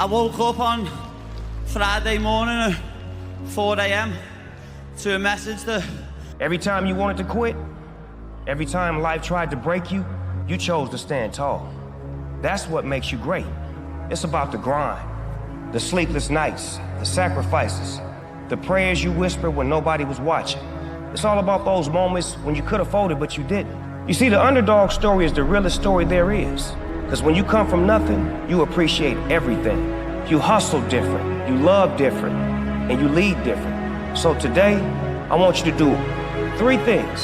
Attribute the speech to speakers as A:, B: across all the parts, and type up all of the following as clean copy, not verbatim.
A: I woke up on Friday morning at 4 a.m. to a message that
B: every time you wanted to quit, every time life tried to break you, you chose to stand tall. That's what makes you great. It's about the grind, the sleepless nights, the sacrifices, the prayers you whispered when nobody was watching. It's all about those moments when you could have folded, but you didn't. You see, the underdog story is the realest story there is. Because when you come from nothing, you appreciate everything. You hustle different, you love different, and you lead different. So today, I want you to do 3 things.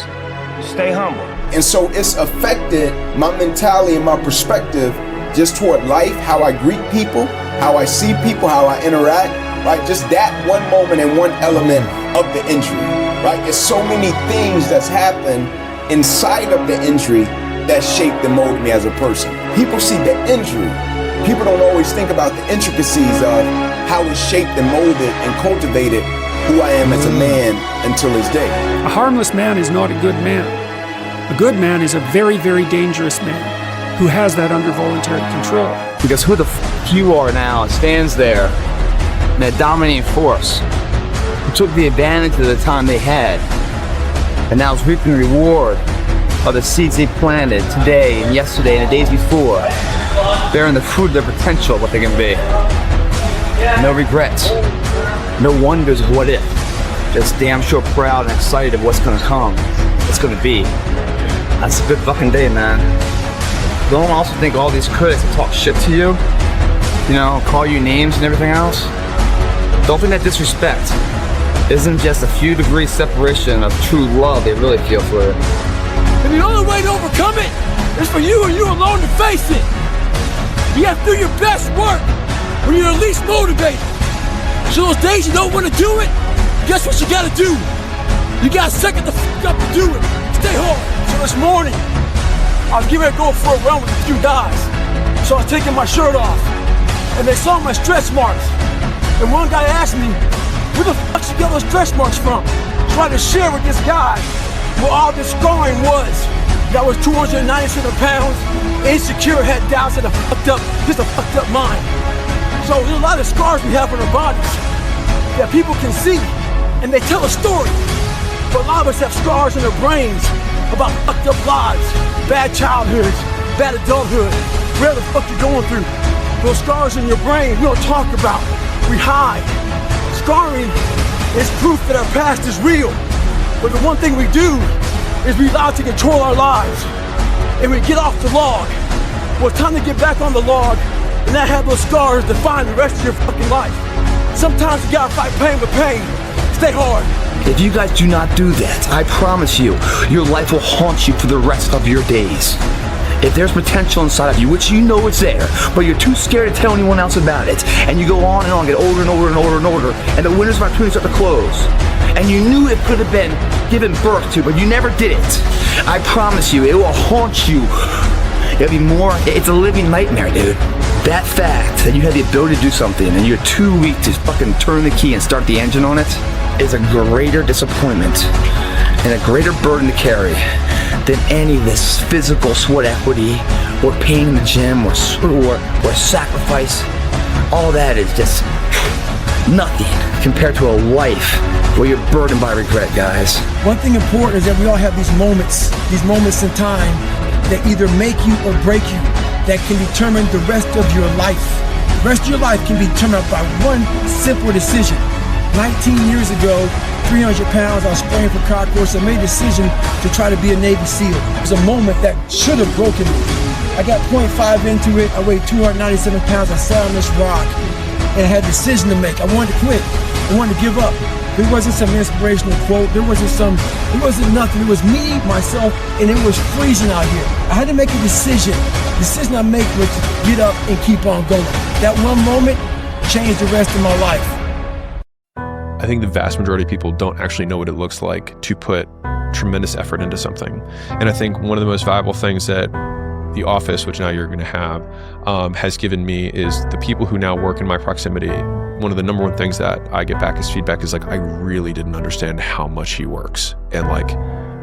B: Stay humble.
C: And so it's affected my mentality and my perspective just toward life, how I greet people, how I see people, how I interact, right? Just that one moment and one element of the injury, right? There's so many things that's happened inside of the injury that shaped and molded me as a person. People see the injury. People don't always think about the intricacies of how it shaped and molded and cultivated who I am as a man until this day.
D: A harmless man is not a good man. A good man is a very, very dangerous man who has that under voluntary control.
E: Because who the f you are now stands there in a dominating force who took the advantage of the time they had and now is reaping the reward of the seeds they planted today and yesterday and the days before, bearing the fruit of their potential of what they can be. No regrets, no wonders of what if, just damn sure proud and excited of what's gonna come, what's gonna be. That's a good fucking day, man. Don't also think all these critics that talk shit to you, call you names and everything else. Don't think that disrespect isn't just a few degrees separation of true love they really feel for it.
F: And the only way to overcome it is for you and you alone to face it. You have to do your best work when you're the least motivated. So those days you don't want to do it, guess what you gotta do? You gotta suck it the fuck up to do it. Stay hard. So this morning, I was getting ready to go for a run with a few guys. So I was taking my shirt off, and they saw my stretch marks. And one guy asked me, where the fuck you got those stretch marks from? So I had to share with this guy what all this scarring was. That was 297 pounds, insecure, had doubts, and a fucked up mind. So there's a lot of scars we have on our bodies that people can see, and they tell a story. But a lot of us have scars in our brains about fucked up lives, bad childhoods, bad adulthood, whatever the fuck you're going through. Those scars in your brain, we don't talk about, we hide. Scarring is proof that our past is real. But the one thing we do is we allow it to control our lives. And we get off the log. Well, it's time to get back on the log and not have those scars define the rest of your fucking life. Sometimes you gotta fight pain with pain. Stay hard.
E: If you guys do not do that, I promise you, your life will haunt you for the rest of your days. If there's potential inside of you, which you know it's there, but you're too scared to tell anyone else about it, and you go on and on, get older and older and older and older, and the windows of opportunity start to close, and you knew it could have been given birth to, but you never did it, I promise you, it will haunt you. It'll be more, it's a living nightmare, dude. That fact that you had the ability to do something and you're too weak to fucking turn the key and start the engine on it is a greater disappointment and a greater burden to carry than any of this physical sweat equity or pain in the gym or sacrifice. All that is just nothing compared to a life where you're burdened by regret, guys.
F: One thing important is that we all have these moments in time that either make you or break you, that can determine the rest of your life. The rest of your life can be determined by one simple decision. 19 years ago, 300 pounds, I was spraying for concourse. I made a decision to try to be a Navy SEAL. It was a moment that should have broken me. I got 0.5 into it. I weighed 297 pounds. I sat on this rock and I had a decision to make. I wanted to quit. I wanted to give up. There wasn't some inspirational quote. It wasn't nothing. It was me, myself, and it was freezing out here. I had to make a decision. The decision I make was to get up and keep on going. That one moment changed the rest of my life.
G: I think the vast majority of people don't actually know what it looks like to put tremendous effort into something. And I think one of the most valuable things that the office, which now you're going to have, has given me is the people who now work in my proximity. One of the number one things that I get back as feedback is like, I really didn't understand how much he works. And like,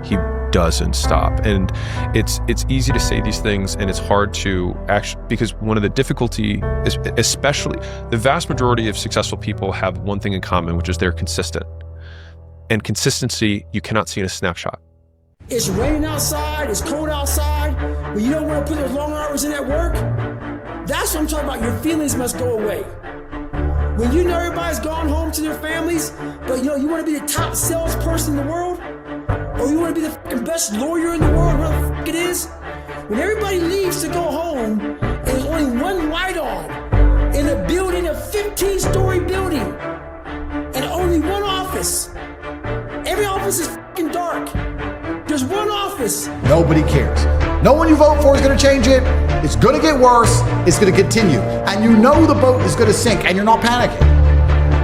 G: he doesn't stop. And it's easy to say these things, and it's hard to actually, because one of the difficulty is, especially the vast majority of successful people have one thing in common, which is they're consistent. And consistency you cannot see in a snapshot.
F: It's raining outside, it's cold outside, but you don't want to put those long hours in at work? That's what I'm talking about. Your feelings must go away. When you know everybody's gone home to their families, but you want to be the top salesperson in the world, or you want to be the fucking best lawyer in the world, whatever the fuck it is, when everybody leaves to go home, and there's only one light on in a building, a 15-story building, and only one office. Every office is fucking dark. There's one office.
H: Nobody cares. No one you vote for is going to change it. It's going to get worse. It's going to continue. And you know the boat is going to sink, and you're not panicking.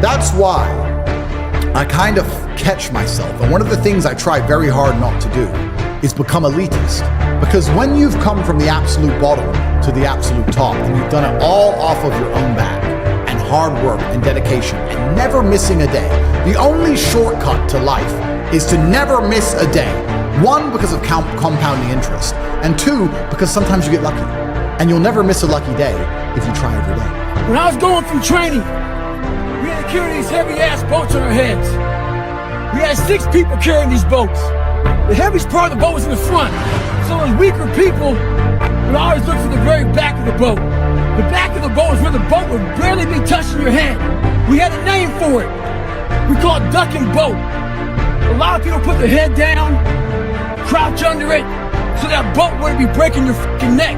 H: That's why I kind of catch myself. And one of the things I try very hard not to do is become elitist. Because when you've come from the absolute bottom to the absolute top, and you've done it all off of your own back, and hard work and dedication, and never missing a day, the only shortcut to life is to never miss a day. One, because of compounding interest, and two, because sometimes you get lucky. And you'll never miss a lucky day if you try every day.
F: When I was going through training, we had to carry these heavy-ass boats on our heads. We had 6 people carrying these boats. The heaviest part of the boat was in the front. So those weaker people would always look for the very back of the boat. The back of the boat is where the boat would barely be touching your hand. We had a name for it. We call it duck and boat. A lot of people put their head down, crouch under it, so that boat wouldn't be breaking your fucking neck.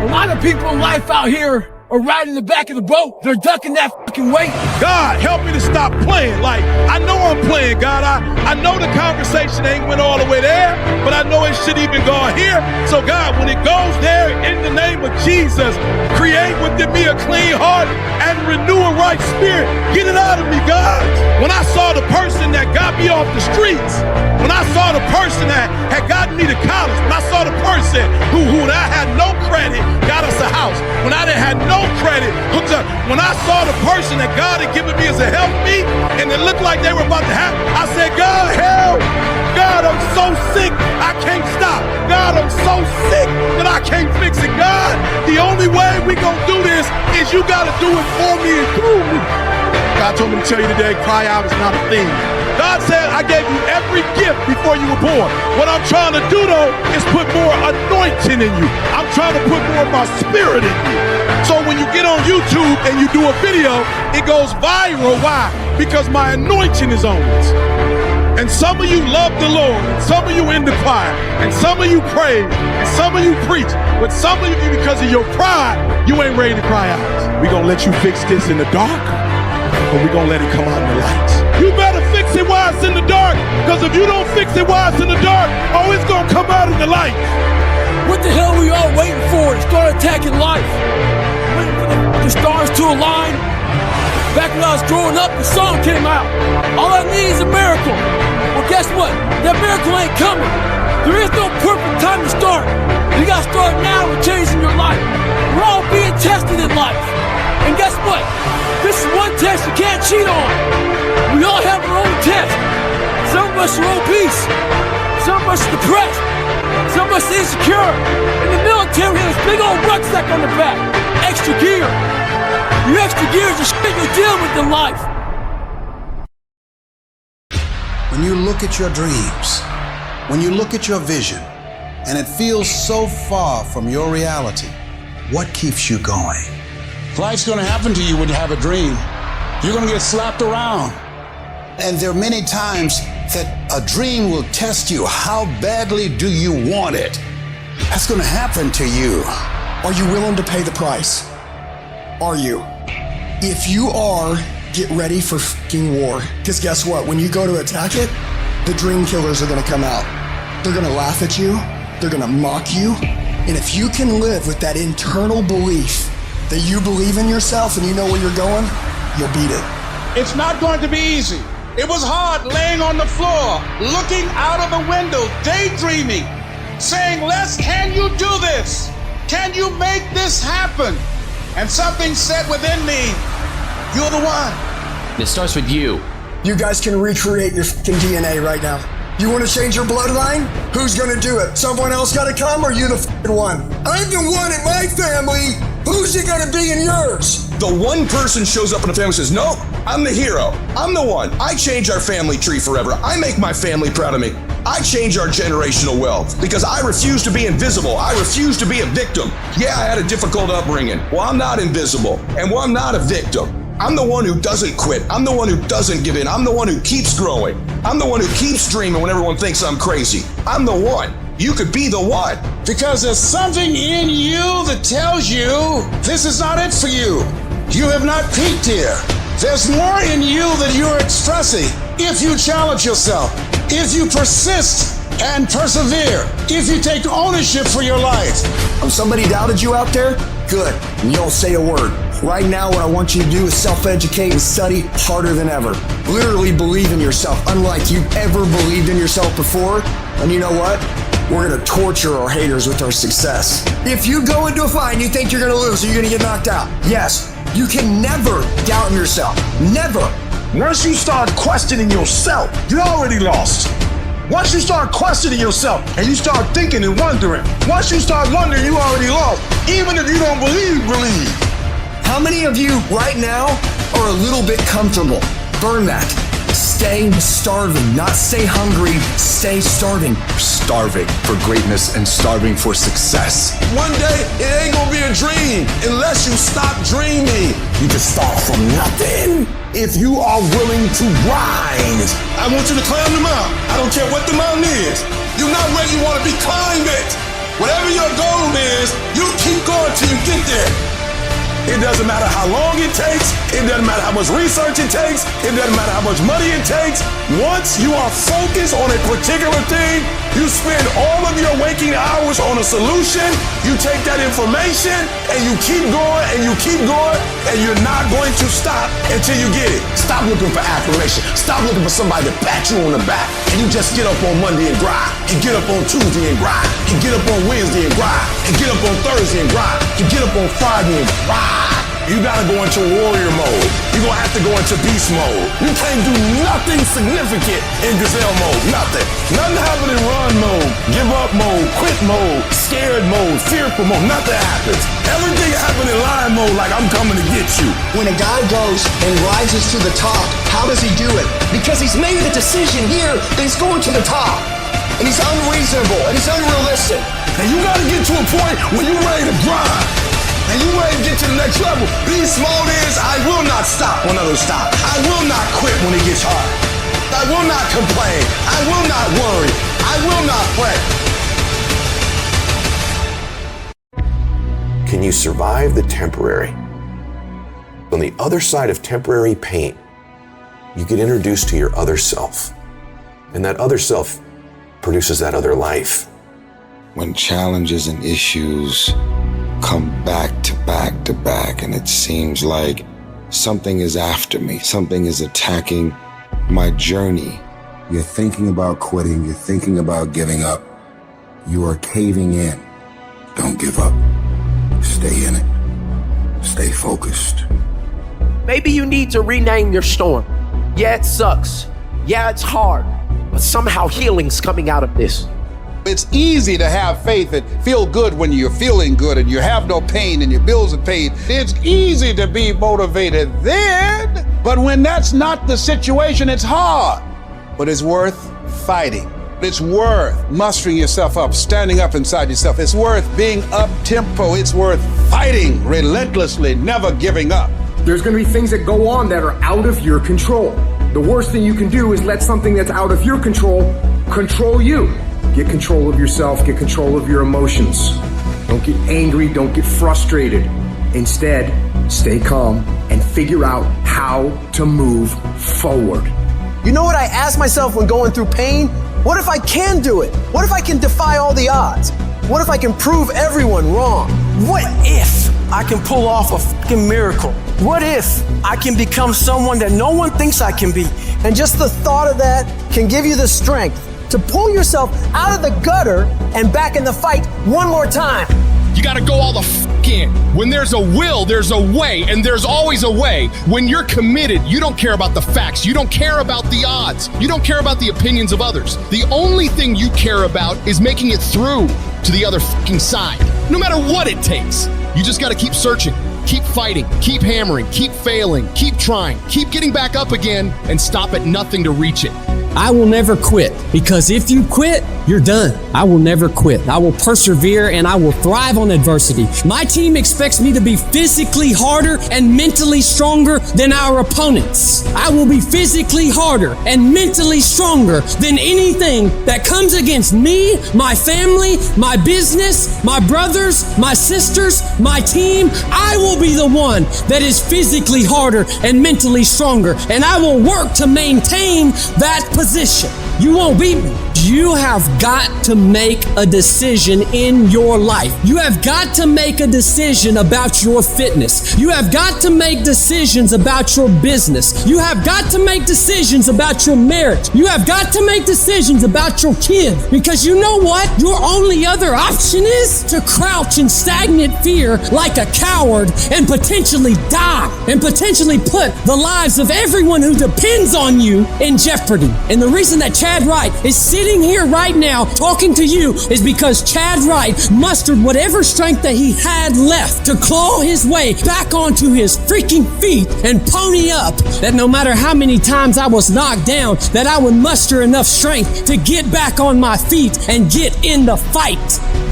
F: A lot of people in life out here are riding the back of the boat. They're ducking that fucking weight.
I: God, help me to stop playing. Like, I know I'm playing, God. I know the conversation ain't went all the way there, but I know it should even go here. So, God, when it goes there, in the name of Jesus, create within me a clean heart and renew a right spirit. Get it out of me, God. When I saw the person that got me off the streets, when I saw the person that had gotten me to college, when I saw the person who I had no credit, got us a house, when I didn't have no credit, hooked up, when I saw the person that God had given me as a help me, and it looked like they were about to happen, I said, God, help! God, I'm so sick, I can't stop. God, I'm so sick that I can't fix it. God, the only way we gonna do this is you gotta do it for me and through me. God told me to tell you today, cry out is not a thing. God said, I gave you every gift before you were born. What I'm trying to do, though, is put more anointing in you. I'm trying to put more of my spirit in you. So when you get on YouTube and you do a video, it goes viral. Why? Because my anointing is on it. And some of you love the Lord, and some of you in the choir, and some of you pray, and some of you preach, but some of you, because of your pride, you ain't ready to cry out. We're going to let you fix this in the dark, or we're going to let it come out in the light. You better fix it while it's in the dark, because if you don't fix it while it's in the dark, oh, it's going to come out in the light.
F: What the hell are we all waiting for to start attacking life? Waiting for the stars to align? Back when I was growing up, the song came out. All I need is a miracle. Well, guess what? That miracle ain't coming. There is no perfect time to start. You gotta start now with changing your life. We're all being tested in life. And guess what? This is one test you can't cheat on. We all have our own test. Some of us are obese. Some of us are depressed. Some of us are insecure. In the military, we have this big old rucksack on the back. Extra gear. Your extra gear is the shit you're dealing with in life.
J: When you look at your dreams, when you look at your vision, and it feels so far from your reality, what keeps you going?
K: Life's gonna happen to you when you have a dream. You're gonna get slapped around.
J: And there are many times that a dream will test you. How badly do you want it? That's gonna happen to you.
K: Are you willing to pay the price? Are you? If you are, get ready for fucking war. Because guess what? When you go to attack it, the dream killers are gonna come out. They're gonna laugh at you. They're gonna mock you. And if you can live with that internal belief that you believe in yourself and you know where you're going, you'll beat it.
I: It's not going to be easy. It was hard laying on the floor, looking out of the window, daydreaming, saying, Les, can you do this? Can you make this happen? And something said within me, you're the one.
L: It starts with you.
K: You guys can recreate your fucking DNA right now. You want to change your bloodline? Who's going to do it? Someone else got to come, or you the one? I'm the one in my family. Who's it going to be in yours?
L: The one person shows up in the family and says, no, I'm the hero. I'm the one. I change our family tree forever. I make my family proud of me. I change our generational wealth because I refuse to be invisible. I refuse to be a victim. Yeah, I had a difficult upbringing. Well, I'm not invisible. And well, I'm not a victim. I'm the one who doesn't quit. I'm the one who doesn't give in. I'm the one who keeps growing. I'm the one who keeps dreaming when everyone thinks I'm crazy. I'm the one. You could be the one.
J: Because there's something in you that tells you this is not it for you. You have not peaked here. There's more in you that you're expressing. If you challenge yourself, if you persist and persevere, if you take ownership for your life.
K: Somebody doubted you out there? Good. You don't say a word. Right now, what I want you to do is self-educate and study harder than ever. Literally believe in yourself, unlike you've ever believed in yourself before. And you know what? We're going to torture our haters with our success. If you go into a fight and you think you're going to lose or you're going to get knocked out, yes, you can never doubt in yourself. Never.
J: Once you start questioning yourself, you already lost. Once you start questioning yourself and you start thinking and wondering, once you start wondering, you already lost. Even if you don't believe.
K: How many of you right now are a little bit comfortable? Burn that. Stay starving, not stay hungry, stay starving.
C: Starving for greatness and starving for success.
L: One day, it ain't gonna be a dream unless you stop dreaming.
K: You can start from nothing
L: if you are willing to grind. I want you to climb the mountain. I don't care what the mountain is. You're not ready, you wanna be climb it. Whatever your goal is, you keep going till you get there. It doesn't matter how long it takes. It doesn't matter how much research it takes. It doesn't matter how much money it takes. Once you are focused on a particular thing, you spend all of your waking hours on a solution. You take that information and you keep going and you keep going and you're not going to stop until you get it. Stop looking for affirmation. Stop looking for somebody to pat you on the back. And you just get up on Monday and grind. And get up on Tuesday and grind. And get up on Wednesday and grind. And get up on Thursday and grind. And get up on Friday and grind. You gotta go into warrior mode. You're gonna have to go into beast mode. You can't do nothing significant in gazelle mode. Nothing. Nothing happens in run mode, give up mode, quit mode, scared mode, fearful mode. Nothing happens. Everything happens in lion mode like I'm coming to get you.
K: When a guy goes and rises to the top, how does he do it? Because he's made a decision here that he's going to the top. And he's unreasonable and he's unrealistic.
L: And you gotta get to a point where you're ready to grind. And you ready to get to the next level. Beast mode is, I will not stop when others stop. I will not quit when it gets hard. I will not complain. I will not worry. I will not fret.
M: Can you survive the temporary? On the other side of temporary pain, you get introduced to your other self. And that other self produces that other life.
J: When challenges and issues come back to back to back, and it seems like something is after me, something is attacking my journey.
N: You're thinking about quitting, you're thinking about giving up. You are caving in. Don't give up. Stay in it. Stay focused.
O: Maybe you need to rename your storm. Yeah, it sucks. Yeah, it's hard. But somehow healing's coming out of this.
P: It's easy to have faith and feel good when you're feeling good and you have no pain and your bills are paid. It's easy to be motivated then, but when that's not the situation, it's hard. But it's worth fighting. It's worth mustering yourself up, standing up inside yourself. It's worth being up-tempo. It's worth fighting relentlessly, never giving up.
Q: There's going to be things that go on that are out of your control. The worst thing you can do is let something that's out of your control you. Get control of yourself, get control of your emotions. Don't get angry, don't get frustrated. Instead, stay calm and figure out how to move forward.
O: You know what I ask myself when going through pain? What if I can do it? What if I can defy all the odds? What if I can prove everyone wrong? What if I can pull off a fucking miracle? What if I can become someone that no one thinks I can be? And just the thought of that can give you the strength to pull yourself out of the gutter and back in the fight one more time.
R: You gotta go all the fucking again. When there's a will, there's a way, and there's always a way. When you're committed, you don't care about the facts. You don't care about the odds. You don't care about the opinions of others. The only thing you care about is making it through to the other fucking side. No matter what it takes. You just gotta keep searching, keep fighting, keep hammering, keep failing, keep trying, keep getting back up again, and stop at nothing to reach it.
O: I will never quit, because if you quit, you're done. I will never quit. I will persevere and I will thrive on adversity. My team expects me to be physically harder and mentally stronger than our opponents. I will be physically harder and mentally stronger than anything that comes against me, my family, my business, my brothers, my sisters, my team. I will be the one that is physically harder and mentally stronger, and I will work to maintain that position. You won't beat me. You have got to make a decision in your life. You have got to make a decision about your fitness. You have got to make decisions about your business. You have got to make decisions about your marriage. You have got to make decisions about your kid. Because you know what? Your only other option is to crouch in stagnant fear like a coward and potentially die and potentially put the lives of everyone who depends on you in jeopardy. And the reason that Chad Wright is sitting here right now talking to you is because Chad Wright mustered whatever strength that he had left to claw his way back onto his freaking feet and pony up, that no matter how many times I was knocked down, that I would muster enough strength to get back on my feet and get in the fight.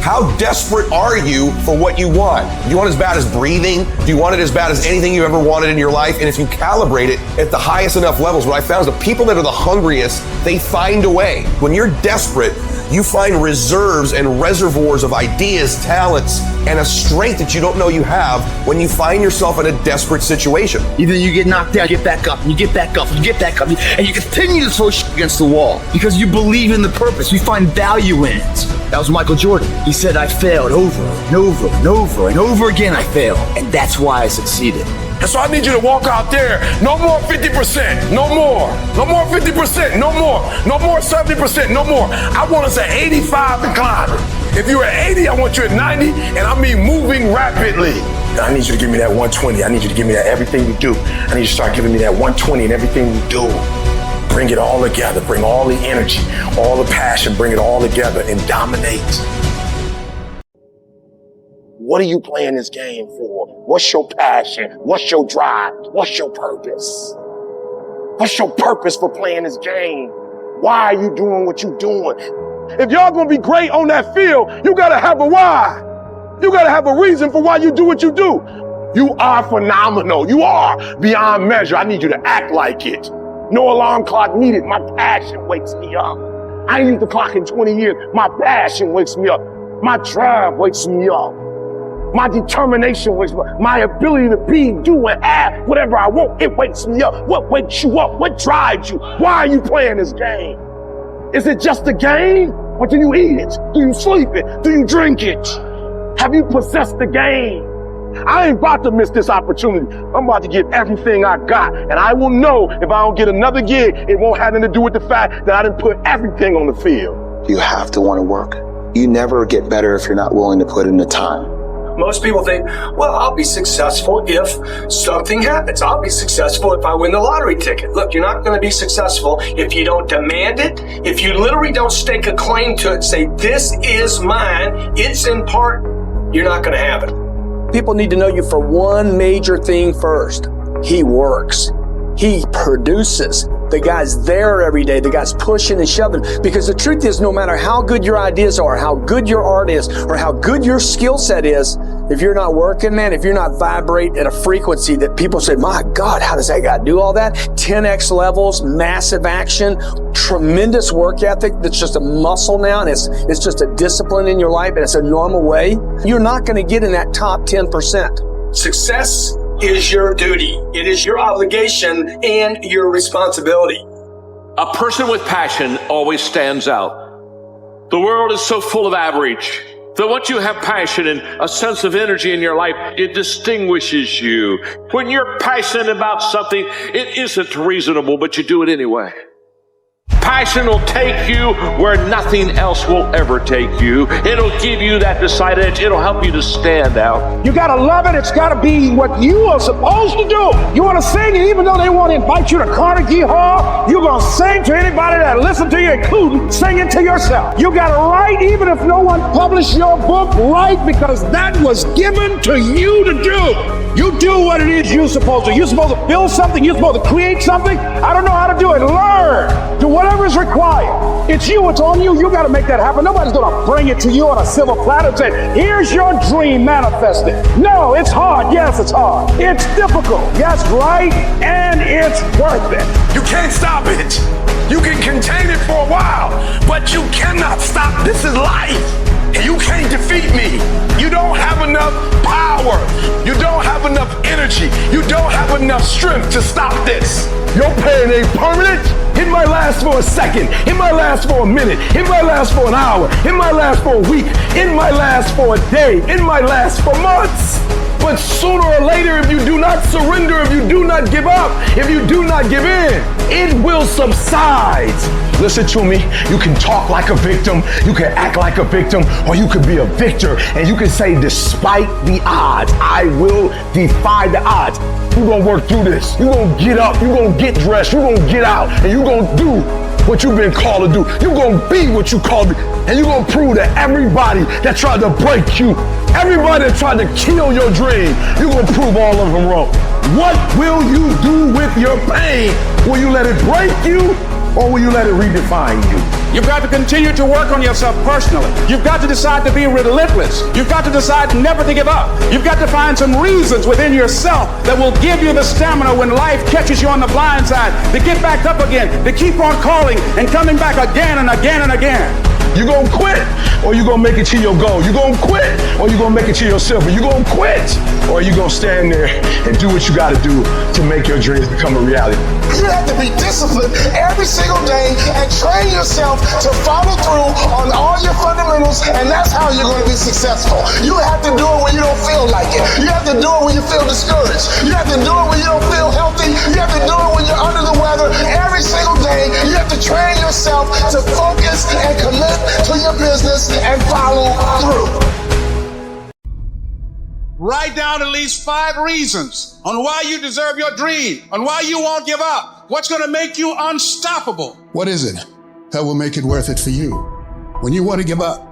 M: How desperate are you for what you want? Do you want it as bad as breathing? Do you want it as bad as anything you ever wanted in your life? And if you calibrate it at the highest enough levels, what I found is the people that are the hungriest, they find a way. When you're desperate, you find reserves and reservoirs of ideas, talents, and a strength that you don't know you have when you find yourself in a desperate situation.
E: Either you get knocked down, you get back up, and you get back up, and you get back up, and you continue to throw shit against the wall because you believe in the purpose. You find value in it. That was Michael Jordan. He said, I failed over and over and over and over again. I failed, and that's why I succeeded.
L: And so I need you to walk out there. No more 50%. No more. No more 50%. No more. No more 70%. No more. I want us at 85 and climbing. If you're at 80, I want you at 90, and I mean moving rapidly. And I need you to give me that 120. I need you to give me that everything you do. I need you to start giving me that 120 in everything you do. Bring it all together. Bring all the energy, all the passion, bring it all together and dominate. What are you playing this game for? What's your passion? What's your drive? What's your purpose? What's your purpose for playing this game? Why are you doing what you're doing? If y'all gonna be great on that field, you gotta have a why. You gotta have a reason for why you do what you do. You are phenomenal. You are beyond measure. I need you to act like it. No alarm clock needed. My passion wakes me up. I ain't used the clock in 20 years. My passion wakes me up. My drive wakes me up. My determination wakes me up. My ability to be, do, and have whatever I want, it wakes me up. What wakes you up? What drives you? Why are you playing this game? Is it just a game? Or do you eat it? Do you sleep it? Do you drink it? Have you possessed the game? I ain't about to miss this opportunity. I'm about to give everything I got. And I will know if I don't get another gig, it won't have anything to do with the fact that I didn't put everything on the field.
S: You have to want to work. You never get better if you're not willing to put in the time.
Q: Most people think, well, I'll be successful if something happens. I'll be successful if I win the lottery ticket. Look, you're not going to be successful if you don't demand it, if you literally don't stake a claim to it, say, this is mine, it's in part, you're not going to have it. People need to know you for one major thing first. He works. He produces. The guy's there every day. The guy's pushing and shoving. Because the truth is, no matter how good your ideas are, how good your art is, or how good your skill set is, if you're not working, man, if you're not vibrate at a frequency that people say, my God, how does that guy do all that? 10x levels, massive action, tremendous work ethic that's just a muscle now, and it's just a discipline in your life, and it's a normal way. You're not going to get in that top 10%. Success is your duty. It is your obligation and your responsibility.
T: A person with passion always stands out. The world is so full of average that once you have passion and a sense of energy in your life, it distinguishes you. When you're passionate about something, it isn't reasonable, but you do it anyway. Passion will take you where nothing else will ever take you. It'll give you that decided edge. It'll help you to stand out.
P: You gotta love it. It's gotta be what you are supposed to do. You wanna sing, and even though they want to invite you to Carnegie Hall, you're gonna sing to anybody that listens to you, including singing to yourself. You gotta write, even if no one published your book, write, because that was given to you to do. You do what it is you're supposed to. You're supposed to build something. You're supposed to create something. I don't know how to do it. Learn. Do whatever is required. It's you. It's on you. You got to make that happen. Nobody's going to bring it to you on a silver platter and say, here's your dream, manifest it. No, it's hard. Yes, it's hard. It's difficult. Yes, right. And it's worth it.
L: You can't stop it. You can contain it for a while, but you cannot stop. This is life. And you can't defeat me. You don't have enough power. You don't have enough energy. You don't have enough strength to stop this. Your pain ain't permanent. It might last for a second. It might last for a minute. It might last for an hour. It might last for a week. It might last for a day. It might last for months. But sooner or later, if you do not surrender, if you do not give up, if you do not give in, it will subside. Listen to me. You can talk like a victim. You can act like a victim, or you could be a victor, and you can say, despite the odds, I will defy the odds. You're going to work through this. You're going to get up. You're going to get dressed. You're going to get out, and you're going to do what you've been called to do. You're going to be what you called to be, and you're going to prove to everybody that tried to break you, everybody that tried to kill your dream, you're going to prove all of them wrong. What will you do with your pain? Will you let it break you, or will you let it redefine you?
P: You've got to continue to work on yourself personally. You've got to decide to be relentless. You've got to decide never to give up. You've got to find some reasons within yourself that will give you the stamina when life catches you on the blind side to get back up again, to keep on calling and coming back again and again and again.
L: You gonna quit, or you gonna make it to your goal? You gonna quit, or you gonna make it to your silver? You gonna quit, or you gonna stand there and do what you gotta do to make your dreams become a reality?
J: You have to be disciplined every single day and train yourself to follow through on all your fundamentals, and that's how you're going to be successful. You have to do it when you don't feel like it. You have to do it when you feel discouraged. You have to do it when you don't feel healthy. You have to do it when you're under the weather. Every single day, you have to train yourself to focus and commit to your business and follow through.
P: Write down at least 5 reasons on why you deserve your dream, on why you won't give up. What's going to make you unstoppable?
J: What is it that will make it worth it for you? When you want to give up,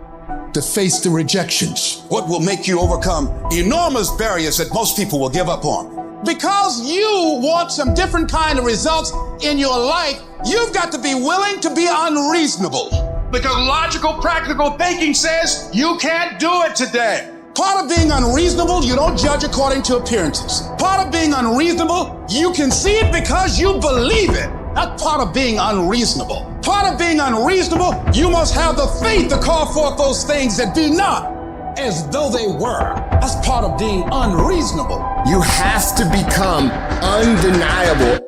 J: to face the rejections.
P: What will make you overcome enormous barriers that most people will give up on? Because you want some different kind of results in your life, you've got to be willing to be unreasonable. Because logical, practical thinking says you can't do it today. Part of being unreasonable, you don't judge according to appearances. Part of being unreasonable, you can see it because you believe it. That's part of being unreasonable. Part of being unreasonable, you must have the faith to call forth those things that be not as though they were. That's part of being unreasonable.
Q: You have to become undeniable.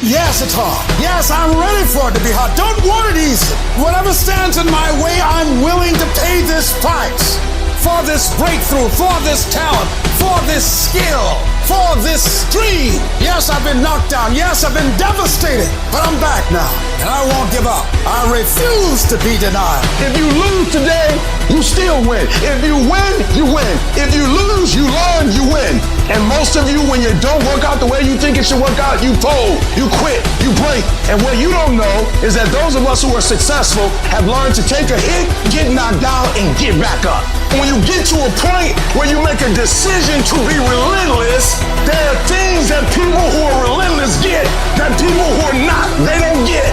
J: Yes, it's hard. Yes, I'm ready for it to be hard. Don't want it easy. Whatever stands in my way, I'm willing to pay this price. For this breakthrough, for this talent, for this skill, for this dream. Yes, I've been knocked down. Yes, I've been devastated. But I'm back now, and I won't give up. I refuse to be denied.
L: If you lose today, you still win. If you win, you win. If you lose, you learn, you win. And most of you, when you don't work out the way you think it should work out, you fold, you quit, you break. And what you don't know is that those of us who are successful have learned to take a hit, get knocked down, and get back up. When you get to a point where you make a decision to be relentless, there are things that people who are relentless get that people who are not, they don't get.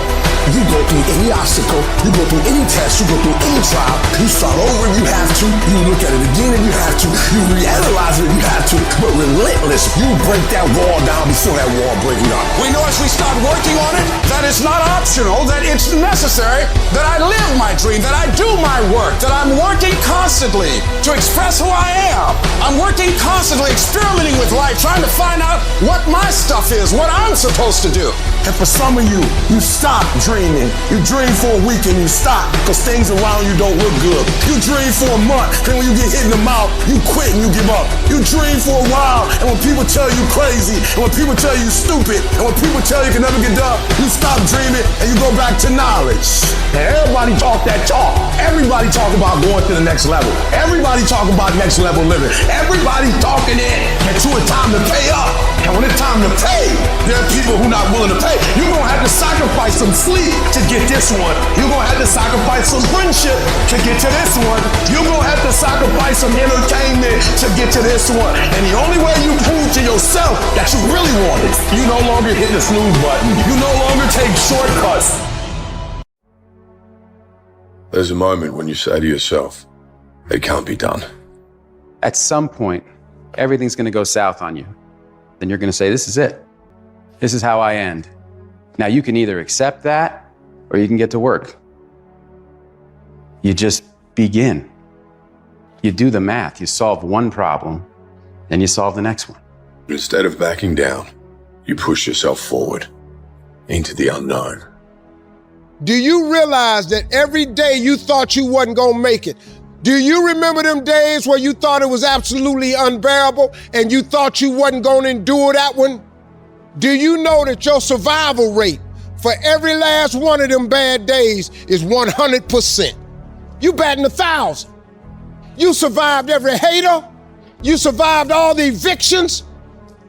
J: You go through any obstacle, you go through any test, you go through any trial, you start over if you have to, you look at it again if you have to, you reanalyze it if you have to, but relentless, you break that wall down before that wall breaks down.
P: We know as we start working on it, that it's not optional, that it's necessary, that I live my dream, that I do my work, that I'm working constantly to express who I am. I'm working constantly, experimenting with life, trying to find out what my stuff is, what I'm supposed to do.
L: And for some of you, you stop dreaming. You dream for a week and you stop because things around you don't look good. You dream for a month, and when you get hit in the mouth, you quit and you give up. You dream for a while, and when people tell you crazy, and when people tell you stupid, and when people tell you can never get done, you stop dreaming and you go back to knowledge. And everybody talk that talk. Everybody talk about going to the next level. Everybody talk about next level living. Everybody talking it until it's time to pay up. And when it's time to pay, there are people who are not willing to pay. You're going to have to sacrifice some sleep to get this one. You're going to have to sacrifice some friendship to get to this one. You're going to have to sacrifice some entertainment to get to this one. And the only way you prove to yourself that you really want it, you no longer hit the snooze button. You no longer take shortcuts.
N: There's a moment when you say to yourself, it can't be done.
U: At some point, everything's going to go south on you. Then you're going to say, this is it. This is how I end. Now, you can either accept that or you can get to work. You just begin. You do the math. You solve one problem, then you solve the next one.
N: Instead of backing down, you push yourself forward into the unknown.
V: Do you realize that every day you thought you wasn't gonna make it? Do you remember them days where you thought it was absolutely unbearable and you thought you wasn't gonna endure that one? Do you know that your survival rate for every last one of them bad days is 100%? You batting 1,000. You survived every hater. You survived all the evictions.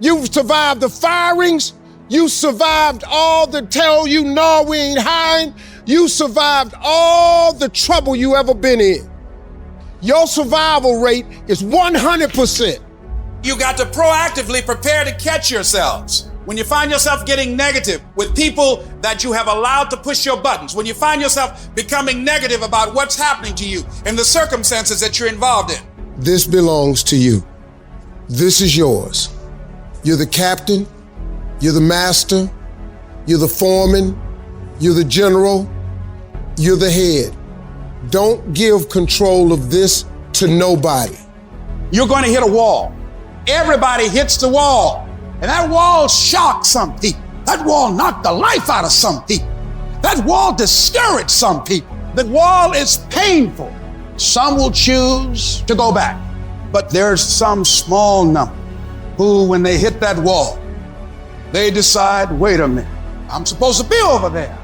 V: You survived the firings. You survived all the tell you no, we ain't hiring. You survived all the trouble you ever been in. Your survival rate is 100%.
J: You got to proactively prepare to catch yourselves. When you find yourself getting negative with people that you have allowed to push your buttons, when you find yourself becoming negative about what's happening to you and the circumstances that you're involved in.
V: This belongs to you. This is yours. You're the captain. You're the master. You're the foreman. You're the general. You're the head. Don't give control of this to nobody.
J: You're going to hit a wall. Everybody hits the wall. And that wall shocked some people. That wall knocked the life out of some people. That wall discouraged some people. The wall is painful. Some will choose to go back. But there's some small number who, when they hit that wall, they decide, wait a minute, I'm supposed to be over there.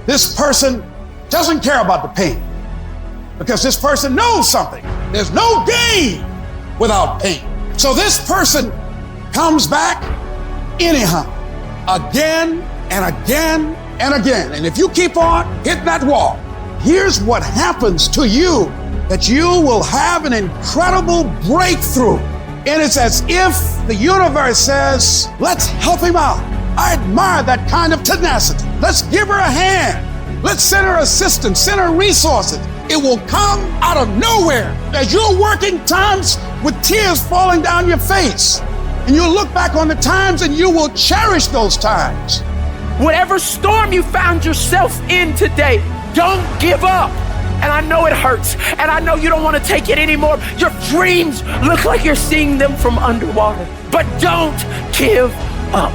J: This person doesn't care about the pain because this person knows something. There's no gain without pain. So this person comes back anyhow, again and again and again. And if you keep on hitting that wall, here's what happens to you, that you will have an incredible breakthrough. And it's as if the universe says, let's help him out. I admire that kind of tenacity. Let's give her a hand. Let's send her assistance, send her resources. It will come out of nowhere as you're working times with tears falling down your face. And you'll look back on the times and you will cherish those times.
W: Whatever storm you found yourself in today, don't give up. And I know it hurts, and I know you don't want to take it anymore. Your dreams look like you're seeing them from underwater, but don't give up.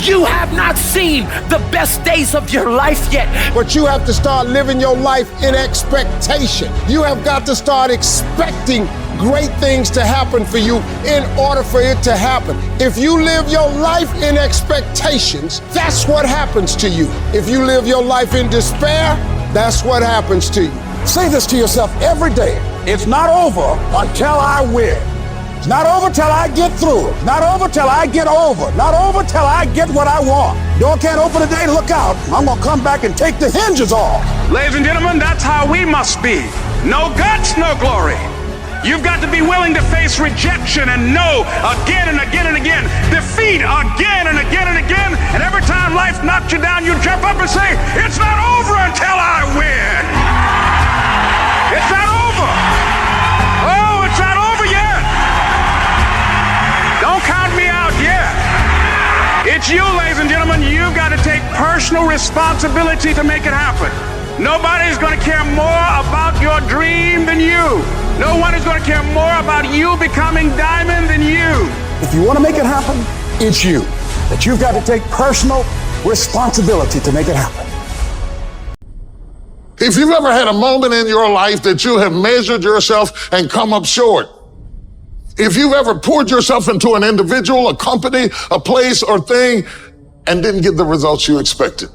W: You have not seen the best days of your life yet.
V: But you have to start living your life in expectation. You have got to start expecting great things to happen for you in order for it to happen. If you live your life in expectations, that's what happens to you. If you live your life in despair, that's what happens to you. Say this to yourself every day. It's not over until I win. It's not over till I get through. It's not over till I get over. Not over till I get what I want. Door can't open today, look out. I'm gonna come back and take the hinges off.
X: Ladies and gentlemen, that's how we must be. No guts, no glory. You've got to be willing to face rejection and no again and again and again. Defeat again and again and again. And every time life knocks you down, you jump up and say, it's not over until I win. It's not over. Oh, it's not over yet. Don't count me out yet. It's you, ladies and gentlemen. You've got to take personal responsibility to make it happen. Nobody's going to care more about your dream than you. No one is going to care more about you becoming diamond than you.
V: If you want to make it happen, it's you. That you've got to take personal
J: responsibility to make it happen.
A: If you've ever had a moment in your life that you have measured yourself and come up short, if you've ever poured yourself into an individual, a company, a place or thing, and didn't get the results you expected,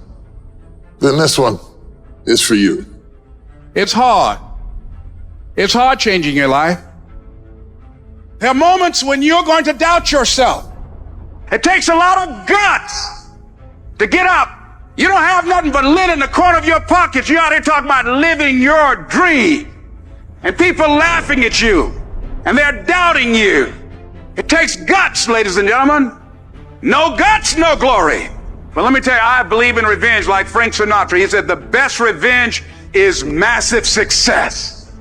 A: then this one is for you.
P: It's hard. It's hard changing your life. There are moments when you're going to doubt yourself. It takes a lot of guts to get up. You don't have nothing but lint in the corner of your pockets. You're out here talking about living your dream. And people laughing at you. And they're doubting you. It takes guts, ladies and gentlemen. No guts, no glory. But let me tell you, I believe in revenge like Frank Sinatra. He said the best revenge is massive success.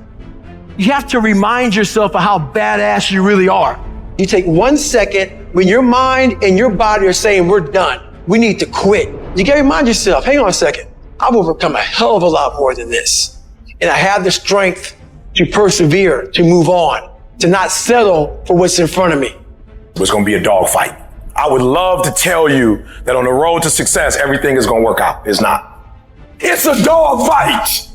O: You have to remind yourself of how badass you really are. You take 1 second when your mind and your body are saying, we're done. We need to quit. You gotta remind yourself, hang on a second. I've overcome a hell of a lot more than this. And I have the strength to persevere, to move on, to not settle for what's in front of me.
B: It's gonna be a dogfight. I would love to tell you that on the road to success, everything is gonna work out. It's not. It's a dogfight.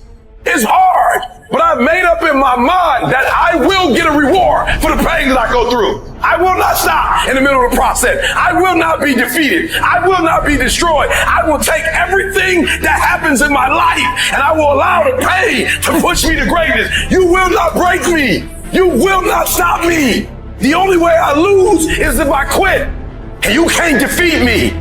B: It's hard, but I've made up in my mind that I will get a reward for the pain that I go through. I will not stop in the middle of the process. I will not be defeated. I will not be destroyed. I will take everything that happens in my life and I will allow the pain to push me to greatness. You will not break me. You will not stop me. The only way I lose is if I quit. And you can't defeat me.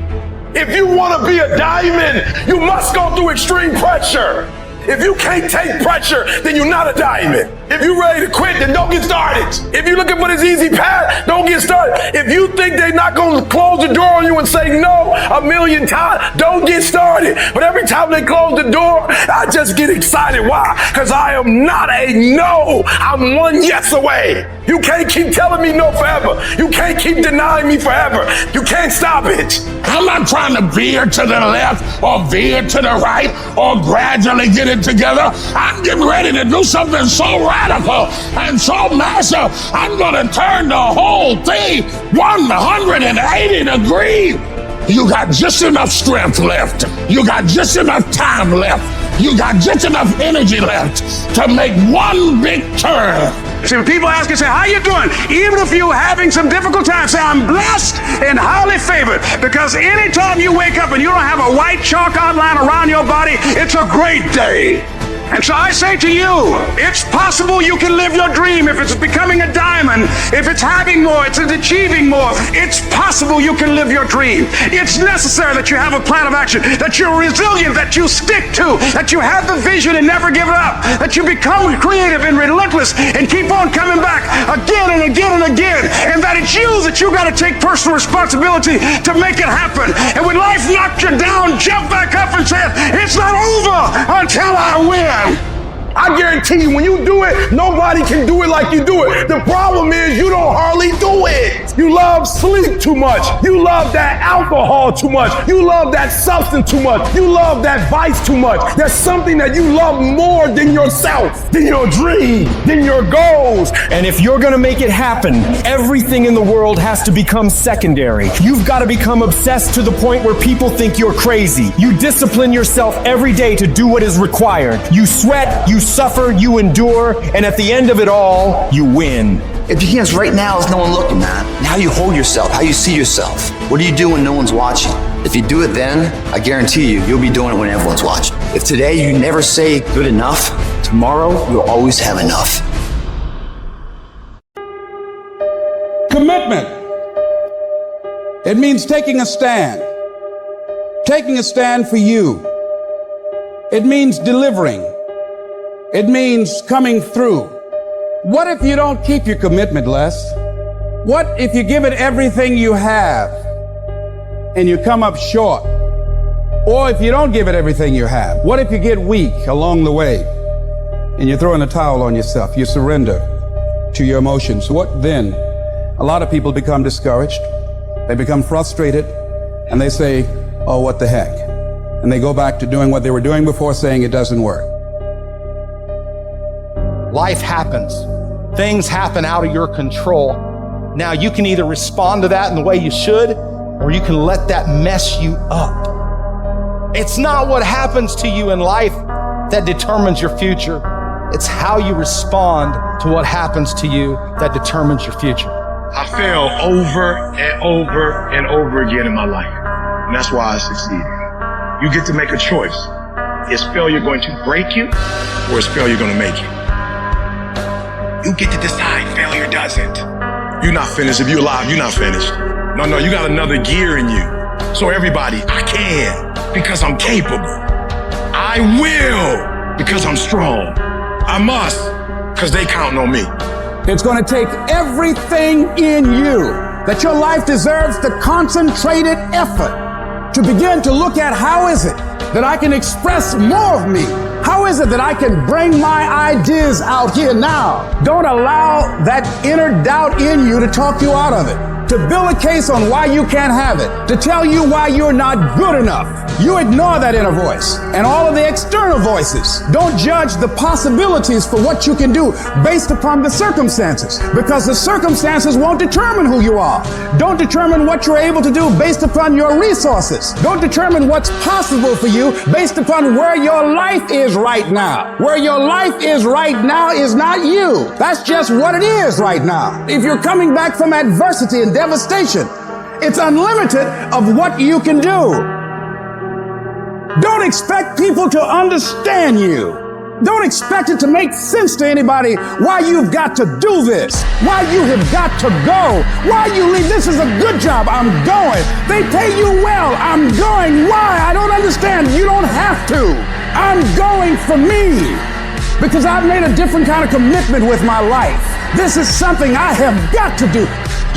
B: If you want to be a diamond, you must go through extreme pressure. If you can't take pressure, then you're not a diamond. If you're ready to quit, then don't get started. If you're looking for this easy path, don't get started. If you think they're not going to close the door on you and say no 1,000,000 times, don't get started. But every time they close the door, I just get excited. Why? Because I am not a no. I'm one yes away. You can't keep telling me no forever. You can't keep denying me forever. You can't stop it.
A: I'm not trying to veer to the left or veer to the right or gradually get it together. I'm getting ready to do something so radical and so massive. I'm going to turn the whole thing 180 degrees. You got just enough strength left. You got just enough time left. You got just enough energy left to make one big turn.
P: See, when people ask you, say, how you doing? Even if you're having some difficult times, say, I'm blessed and highly favored. Because anytime you wake up and you don't have a white chalk outline around your body, it's a great day. And so I say to you, it's possible you can live your dream. If it's becoming a diamond, if it's having more, it's achieving more, it's possible you can live your dream. It's necessary that you have a plan of action, that you're resilient, that you stick to, that you have the vision and never give it up, that you become creative and relentless and keep on coming back again and again and again, and that it's you that you got to take personal responsibility to make it happen. And when life knocks you down, jump back up and say, it's not over until I win.
B: I guarantee you, when you do it, nobody can do it like you do it. The problem is you don't hardly do it. You love sleep too much. You love that alcohol too much. You love that substance too much. You love that vice too much. There's something that you love more than yourself, than your dream, than your goals.
Q: And if you're gonna make it happen, everything in the world has to become secondary. You've got to become obsessed to the point where people think you're crazy. You discipline yourself every day to do what is required. You sweat, you suffer, you endure, and at the end of it all, you win.
E: It begins right now as no one looking, man. And how you hold yourself, how you see yourself. What do you do when no one's watching? If you do it then, I guarantee you, you'll be doing it when everyone's watching. If today you never say good enough, tomorrow you'll always have enough.
P: Commitment. It means taking a stand. Taking a stand for you. It means delivering. It means coming through. What if you don't keep your commitment, Les? What if you give it everything you have and you come up short? Or if you don't give it everything you have, what if you get weak along the way and you throw in a towel on yourself, you surrender to your emotions? What then? A lot of people become discouraged, they become frustrated, and they say, oh, what the heck? And they go back to doing what they were doing before, saying it doesn't work.
D: Life happens. Things happen out of your control. Now you can either respond to that in the way you should, or you can let that mess you up. It's not what happens to you in life that determines your future. It's how you respond to what happens to you that determines your future.
L: I failed over and over and over again in my life. And that's why I succeeded. You get to make a choice. Is failure going to break you, or is failure going to make you? You get to decide. Failure doesn't. You're not finished. If you're alive, you're not finished. No, you got another gear in you. So everybody, I can because I'm capable. I will because I'm strong. I must because they counting on me.
F: It's going to take everything in you that your life deserves the concentrated effort to begin to look at how is it that I can express more of me? How is it that I can bring my ideas out here now? Don't allow that inner doubt in you to talk you out of it, to build a case on why you can't have it, to tell you why you're not good enough. You ignore that inner voice and all of the external voices. Don't judge the possibilities for what you can do based upon the circumstances, because the circumstances won't determine who you are. Don't determine what you're able to do based upon your resources. Don't determine what's possible for you based upon where your life is right now. Where your life is right now is not you. That's just what it is right now. If you're coming back from adversity and devastation, it's unlimited of what you can do. Don't expect people to understand you. Don't expect it to make sense to anybody why you've got to do this, why you have got to go, why you leave. This is a good job. I'm going. They pay you well. I'm going. Why? I don't understand. You don't have to. I'm going for me because I've made a different kind of commitment with my life. This is something I have got to do.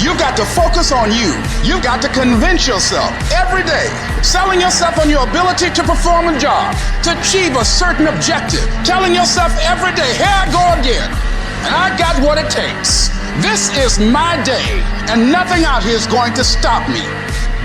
P: You've got to focus on you. You've got to convince yourself every day, selling yourself on your ability to perform a job, to achieve a certain objective, telling yourself every day, here I go again, and I got what it takes. This is my day, and nothing out here is going to stop me.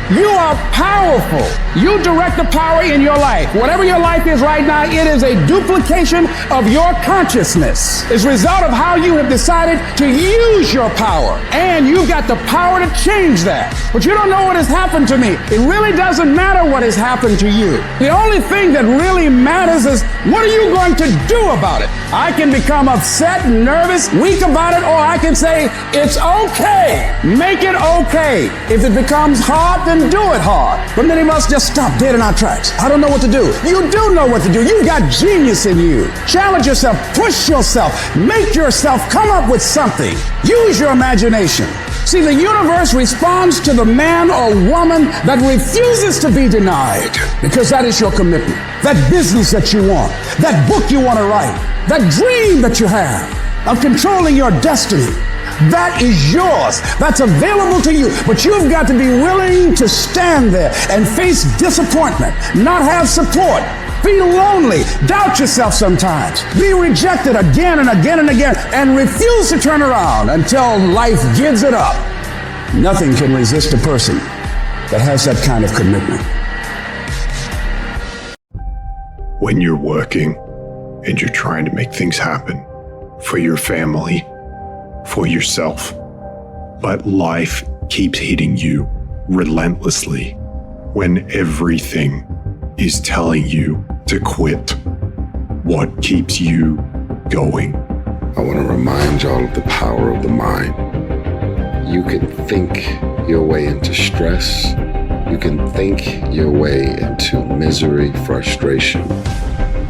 F: You are powerful. You direct the power in your life. Whatever your life is right now, it is a duplication of your consciousness. It's a result of how you have decided to use your power. And you've got the power to change that. But you don't know what has happened to me. It really doesn't matter what has happened to you. The only thing that really matters is what are you going to do about it? I can become upset, nervous, weak about it, or I can say, it's okay. Make it okay. If it becomes hard, then do it hard. But many of us just stop dead in our tracks. I don't know what to do. You do know what to do. You've got genius in you. Challenge yourself, push yourself, make yourself come up with something. Use your imagination. See, the universe responds to the man or woman that refuses to be denied, because that is your commitment. That business that you want, that book you want to write, that dream that you have of controlling your destiny. That is yours. That's available to you. But you've got to be willing to stand there and face disappointment, not have support, feel lonely, doubt yourself sometimes, be rejected again and again and again, and refuse to turn around until life gives it up. Nothing can resist a person that has that kind of commitment.
G: When you're working and you're trying to make things happen for your family, for yourself, but life keeps hitting you relentlessly when everything is telling you to quit. What keeps you going?
N: I want to remind y'all of the power of the mind. You can think your way into stress. You can think your way into misery, frustration.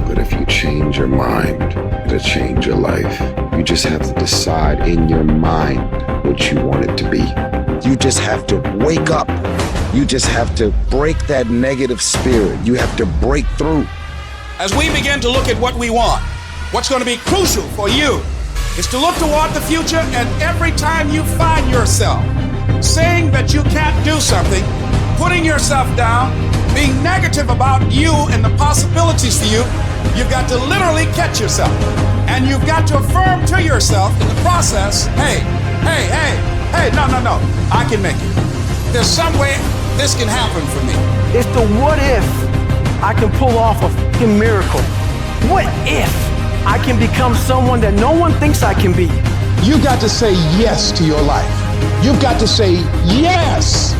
N: But if you change your mind, it'll change your life. You just have to decide in your mind what you want it to be. You just have to wake up. You just have to break that negative spirit. You have to break through.
P: As we begin to look at what we want, what's going to be crucial for you is to look toward the future, and every time you find yourself saying that you can't do something, putting yourself down, being negative about you and the possibilities for you, you've got to literally catch yourself. And you've got to affirm to yourself in the process, hey, no, I can make it. There's some way this can happen for me.
O: It's the what if I can pull off a fucking miracle. What if I can become someone that no one thinks I can be?
P: You've got to say yes to your life. You've got to say yes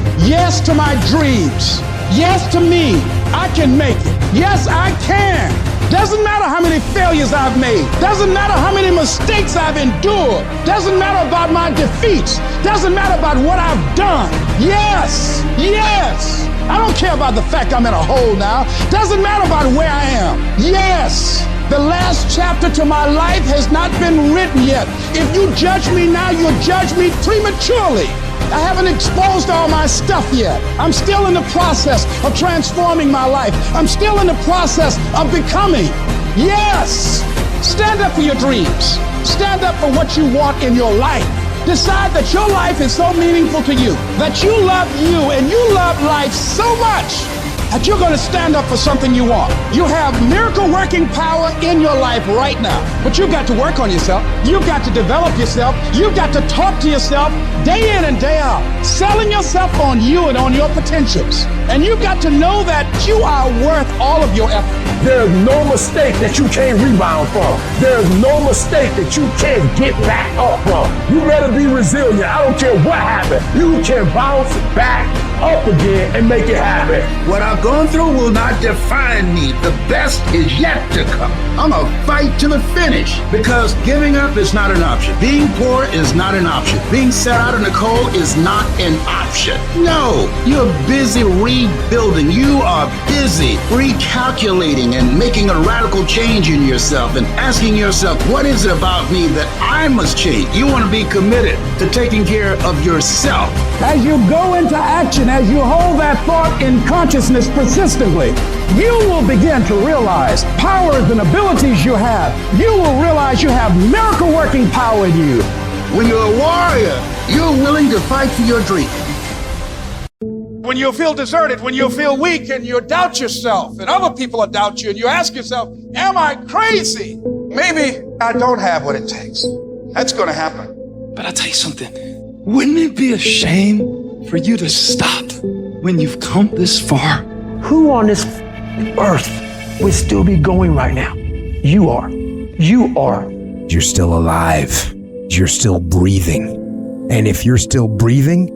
P: to my dreams.
F: Yes to me, I can make it. Yes, I can. Doesn't matter how many failures I've made. Doesn't matter how many mistakes I've endured. Doesn't matter about my defeats. Doesn't matter about what I've done. Yes, yes. I don't care about the fact I'm in a hole now. Doesn't matter about where I am. Yes. The last chapter to my life has not been written yet. If you judge me now, you'll judge me prematurely. I haven't exposed all my stuff yet. I'm still in the process of transforming my life. I'm still in the process of becoming. Yes! Stand up for your dreams. Stand up for what you want in your life. Decide that your life is so meaningful to you, that you love you and you love life so much that you're going to stand up for something you want. You have miracle working power in your life right now, but you've got to work on yourself. You've got to develop yourself. You've got to talk to yourself day in and day out, selling yourself on you and on your potentials. And you've got to know that you are worth all of your effort.
C: There's no mistake that you can't rebound from. There's no mistake that you can't get back up from. You better be resilient. I don't care what happened. You can bounce back up again and make it happen.
H: What I've gone through will not define me. The best is yet to come. I'm gonna fight to the finish because giving up is not an option. Being poor is not an option. Being set out in the cold is not an option. No, you're busy rebuilding. You are busy recalculating and making a radical change in yourself and asking yourself, what is it about me that I must change? You want to be committed to taking care of yourself.
F: As you go into action, as you hold that thought in consciousness persistently, you will begin to realize powers and abilities you have. You will realize you have miracle working power in you.
H: When you're a warrior, you're willing to fight for your dream.
P: When you feel deserted, when you feel weak and you doubt yourself and other people doubt you and you ask yourself, am I crazy? Maybe I don't have what it takes. That's going to happen.
I: But I'll tell you something. Wouldn't it be a shame for you to stop when you've come this far?
C: Who on this earth would still be going right now? You are. You are.
K: You're still alive. You're still breathing. And if you're still breathing,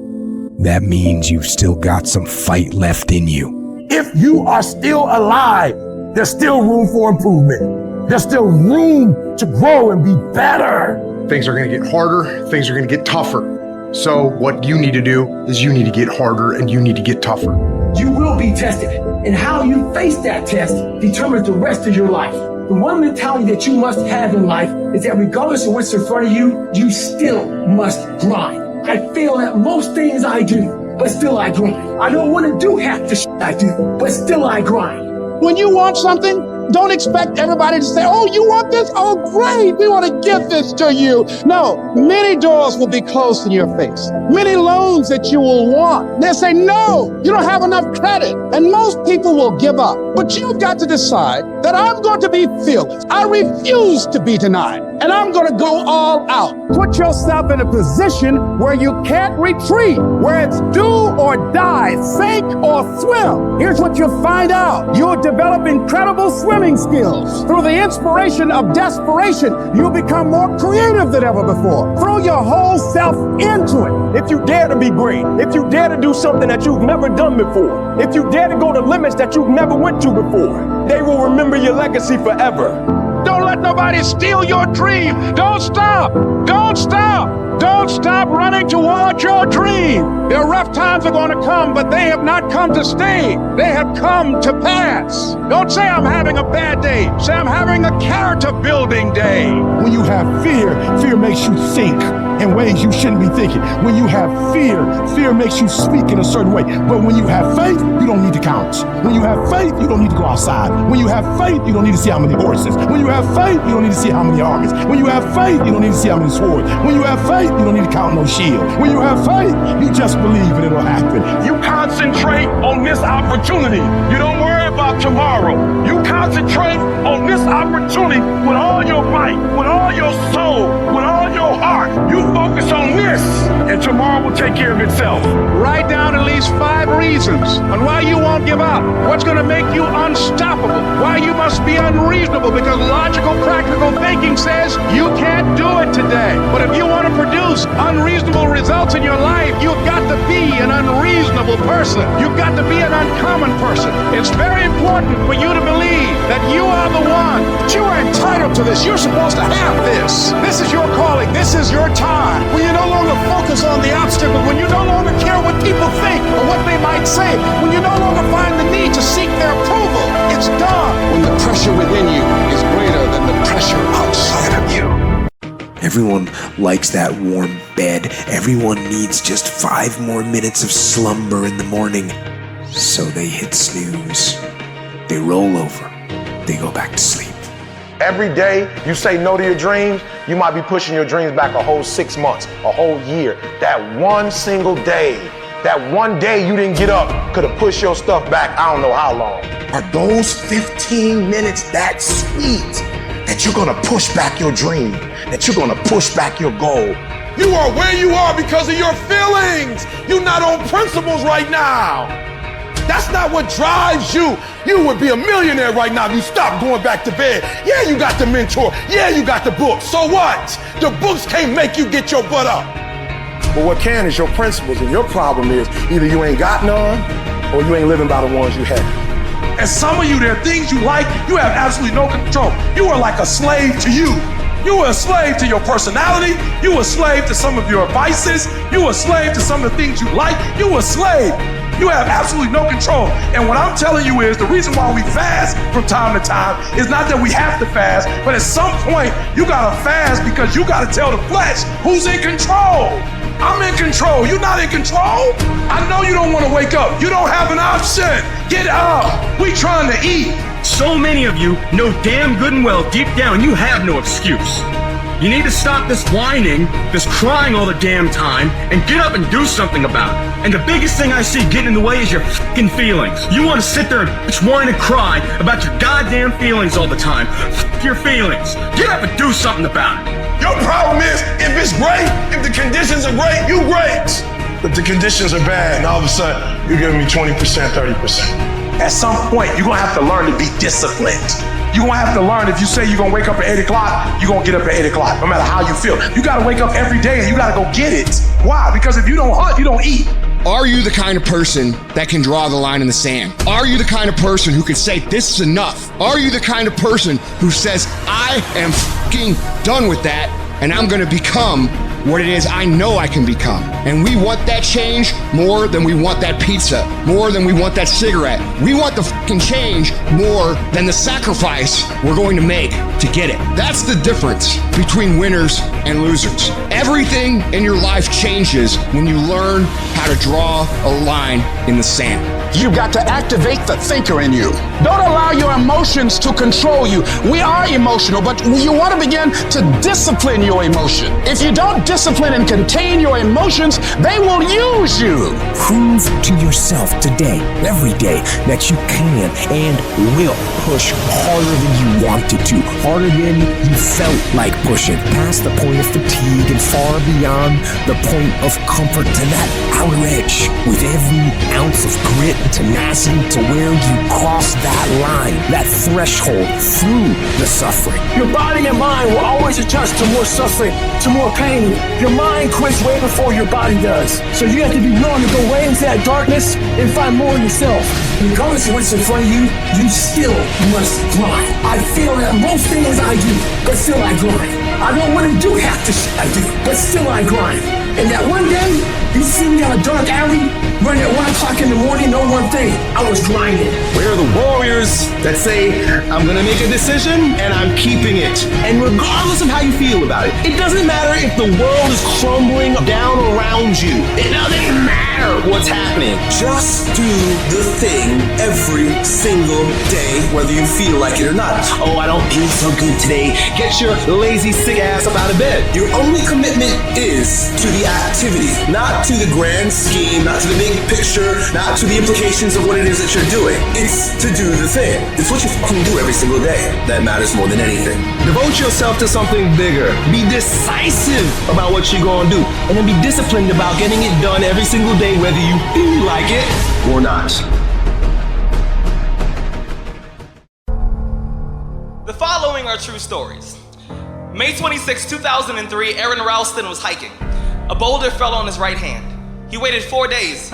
K: that means you've still got some fight left in you.
C: If you are still alive, there's still room for improvement. There's still room to grow and be better.
Y: Things are going to get harder. Things are going to get tougher. So what you need to do is you need to get harder and you need to get tougher.
C: You will be tested, and how you face that test determines the rest of your life. The one mentality that you must have in life is that regardless of what's in front of you, you still must grind. I fail at most things I do, but still I grind. I don't want to do half the shit I do, but still I grind.
F: When you want something, don't expect everybody to say, oh, you want this? Oh, great, we want to give this to you. No, many doors will be closed in your face. Many loans that you will want. They'll say, no, you don't have enough credit. And most people will give up. But you've got to decide that I'm going to be fearless. I refuse to be denied. And I'm going to go all out. Put yourself in a position where you can't retreat, where it's do or die, sink or swim. Here's what you'll find out. You'll develop incredible swimming skills. Through the inspiration of desperation, you'll become more creative than ever before. Throw your whole self into it.
C: If you dare to be great, if you dare to do something that you've never done before, if you dare to go to limits that you've never went to before, they will remember your legacy forever.
P: Don't let nobody steal your dream. Don't stop. Don't stop. Don't stop running toward your dream. Their rough times are going to come, but they have not come to stay. They have come to pass. Don't say I'm having a bad day. Say I'm having a character building day.
Z: When you have fear, fear makes you think in ways you shouldn't be thinking. When you have fear, fear makes you speak in a certain way. But when you have faith, you don't need to count. When you have faith, you don't need to go outside. When you have faith, you don't need to see how many horses. When you have faith, you don't need to see how many armies. When you have faith, you don't need to see how many swords. When you have faith, you don't need to count no shield. When you have faith, you just believe and it'll happen.
C: You concentrate on this opportunity. You don't worry about tomorrow. You concentrate on this opportunity with all your might, with all your soul, with all your heart. You focus on this
Z: and tomorrow will take care of itself.
P: Write down at least 5 reasons on why you won't give up. What's going to make you unstoppable? Why you must be unreasonable, because logical, practical thinking says you can't do it today. But if you want to produce unreasonable results in your life, you've got to be an unreasonable person. You've got to be an uncommon person. It's very important for you to believe that you are the one. You are entitled to this. You're supposed to have this. This is your calling. This is your time. When you no longer focus on the obstacles, when you no longer care what people think or what they might say, when you no longer find the need to seek their approval, it's done when the pressure within you is greater than the pressure outside of you.
K: Everyone likes that warm bed. Everyone needs just 5 more minutes of slumber in the morning. So they hit snooze. They roll over. They go back to sleep.
B: Every day you say no to your dreams, you might be pushing your dreams back a whole 6 months, a whole year. That one single day, that one day you didn't get up could have pushed your stuff back I don't know how long.
M: Are those 15 minutes that sweet that you're gonna push back your dream, that you're gonna push back your goal?
L: You are where you are because of your feelings. You're not on principles right now. That's not what drives you. You would be a millionaire right now if you stopped going back to bed. Yeah, you got the mentor. Yeah, you got the book. So what? The books can't make you get your butt up.
B: But what can is your principles, and your problem is either you ain't got none or you ain't living by the ones you have.
L: And some of you, there are things you like, you have absolutely no control. You are like a slave to you. You are a slave to your personality. You are a slave to some of your vices. You are a slave to some of the things you like. You are a slave. You have absolutely no control. And what I'm telling you is the reason why we fast from time to time is not that we have to fast, but at some point you gotta fast because you gotta tell the flesh who's in control. I'm in control. You're not in control. I know you don't want to wake up. You don't have an option. Get up. We trying to eat.
R: So many of you know damn good and well deep down you have no excuse. You need to stop this whining, this crying all the damn time, and get up and do something about it. And the biggest thing I see getting in the way is your fucking feelings. You want to sit there and bitch, whine and cry about your goddamn feelings all the time. F your feelings. Get up and do something about it.
L: Your problem is, if it's great, if the conditions are great, you great.
B: But the conditions are bad, and all of a sudden, you're giving me 20%, 30%.
L: At some point, you're gonna have to learn to be disciplined. You're gonna have to learn, if you say you're gonna wake up at 8 o'clock, you're gonna get up at 8 o'clock, no matter how you feel. You gotta wake up every day and you gotta go get it. Why? Because if you don't hunt, you don't eat.
Q: Are you the kind of person that can draw the line in the sand? Are you the kind of person who can say, this is enough? Are you the kind of person who says, I am fucking done with that and I'm gonna become what it is I know I can become? And we want that change more than we want that pizza, more than we want that cigarette. We want the fucking change more than the sacrifice we're going to make to get it. That's the difference between winners and losers. Everything in your life changes when you learn how to draw a line in the sand.
P: You've got to activate the thinker in you. Don't allow your emotions to control you. We are emotional, but you want to begin to discipline your emotion. If you don't discipline and contain your emotions, they will use you.
K: Prove to yourself today, every day, that you can and will push harder than you wanted to, harder than you felt like pushing, past the point of fatigue and far beyond the point of comfort to that outer edge, with every ounce of grit and tenacity to where you cross that line, that threshold through the suffering.
C: Your body and mind will always adjust to more suffering, to more pain. Your mind quits way before your body does. So you have to be willing to go way into that darkness and find more of yourself. Regardless of what's in front of you, you still must grind. I feel that most things I do, but still I grind. I don't want to do half the shit I do, but still I grind. And that one day, you see me down a dark alley, running at 1 o'clock in the morning, know one thing, I was grinding.
S: We're the warriors that say, I'm gonna make a decision and I'm keeping it. And regardless of how you feel about it, it doesn't matter if the world is crumbling down around you. It doesn't matter what's happening.
T: Just do the thing every single day, whether you feel like it or not.
S: Oh, I don't feel so good today. Get your lazy, sick ass up out of bed.
T: Your only commitment is to the activity, not to the grand scheme, not to the big picture, not to the implications of what it is that you're doing. It's to do the thing. It's what you fucking do every single day that matters more than anything.
S: Devote yourself to something bigger. Be decisive about what you're gonna do. And then be disciplined about getting it done every single day, whether you feel like it or not.
A: The following are true stories. May 26, 2003, Aaron Ralston was hiking. A boulder fell on his right hand. He waited 4 days.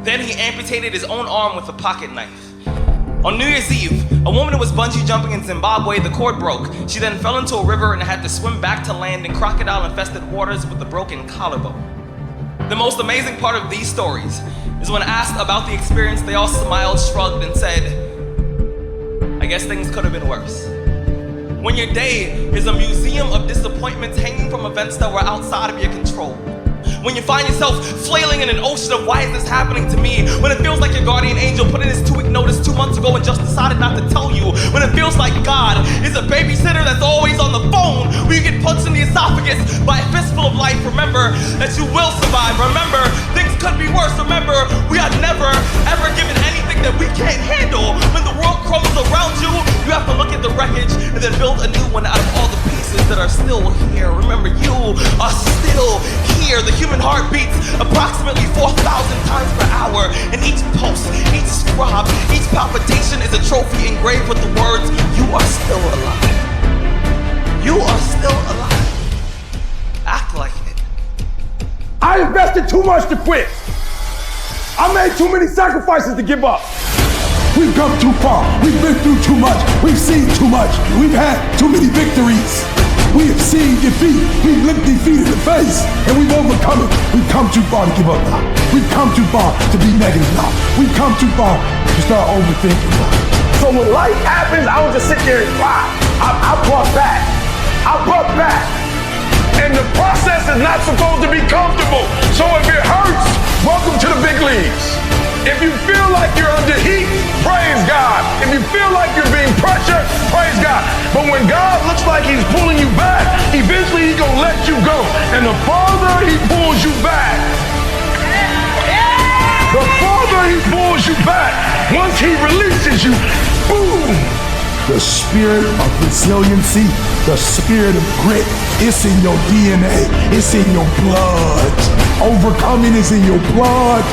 A: Then he amputated his own arm with a pocket knife. On New Year's Eve, a woman was bungee jumping in Zimbabwe. The cord broke. She then fell into a river and had to swim back to land in crocodile-infested waters with a broken collarbone. The most amazing part of these stories is when asked about the experience, they all smiled, shrugged, and said, I guess things could have been worse. When your day is a museum of disappointments hanging from events that were outside of your control. When you find yourself flailing in an ocean of why is this happening to me? When it feels like your guardian angel put in his 2-week notice 2 months ago and just decided not to tell you. When it feels like God is a babysitter that's always on the phone. When you get punched in the esophagus by a fistful of life, remember that you will survive. Remember, things could be worse. Remember, we are never, ever given anything that we can't handle. When the world crumbles around you, you have to look at the wreckage and then build a new one out of all the pieces that are still here. Remember, you are still here. The human heart beats approximately 4,000 times per hour, and each pulse, each throb, each palpitation is a trophy engraved with the words, you are still alive. You are still alive. Act like it.
B: I invested too much to quit. I made too many sacrifices to give up.
Z: We've come too far. We've been through too much. We've seen too much. We've had too many victories. We have seen defeat. We've looked defeat in the face, and we've overcome it. We've come too far to give up now. We've come too far to be negative now. We've come too far to start overthinking now.
B: So when life happens, I don't just sit there and cry. I brought back. I brought back. And the process is not supposed to be comfortable. So if it hurts, welcome to the big leagues. If you feel like you're under heat, praise God. If you feel like you're being pressured, praise God. But when God looks like he's pulling you back, eventually he's gonna let you go. And the farther he pulls you back, once he releases you, boom.
Z: The spirit of resiliency, the spirit of grit, it's in your DNA, it's in your blood. Overcoming is in your blood.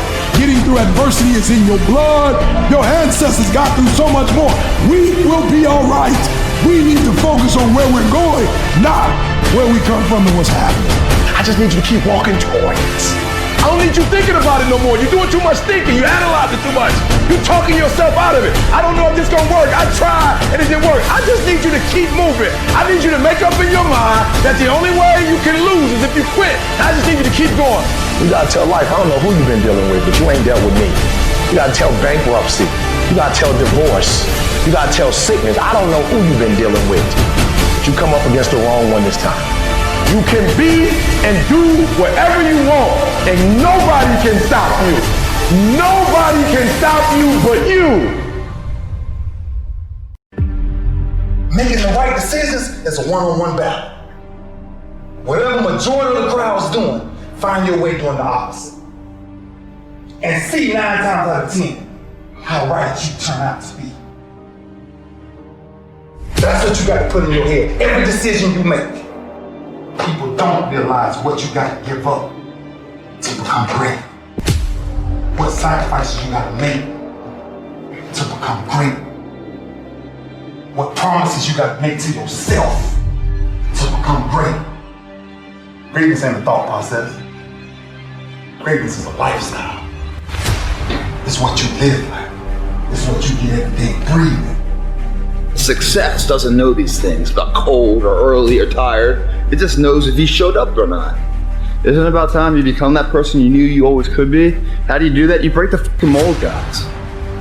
Z: Getting through adversity is in your blood. Your ancestors got through so much more. We will be all right. We need to focus on where we're going, not where we come from and what's happening.
B: I just need you to keep walking towards. I don't need you thinking about it no more. You're doing too much thinking. You analyze it too much. You're talking yourself out of it. I don't know if this is gonna work. I tried and it didn't work. I just need you to keep moving. I need you to make up in your mind that the only way you can lose is if you quit. I just need you to keep going. You gotta tell life, I don't know who you've been dealing with, but you ain't dealt with me. You gotta tell bankruptcy. You gotta tell divorce. You gotta tell sickness. I don't know who you've been dealing with, but you come up against the wrong one this time. You can be and do whatever you want, and nobody can stop you. Nobody can stop you but you.
M: Making the right decisions is a one-on-one battle. Whatever the majority of the crowd is doing, find your way doing the opposite. And see 9 times out of 10 how right you turn out to be. That's what you got to put in your head. Every decision you make, people don't realize what you got to give up to become great. What sacrifices you got to make to become great. What promises you got to make to yourself to become great. Greatness ain't a thought process. Greatness is a lifestyle. It's what you live like. It's what you get every day breathing.
E: Success doesn't know these things about cold or early or tired. It just knows if you showed up or not. Isn't it about time you become that person you knew you always could be? How do you do that? You break the fucking mold, guys.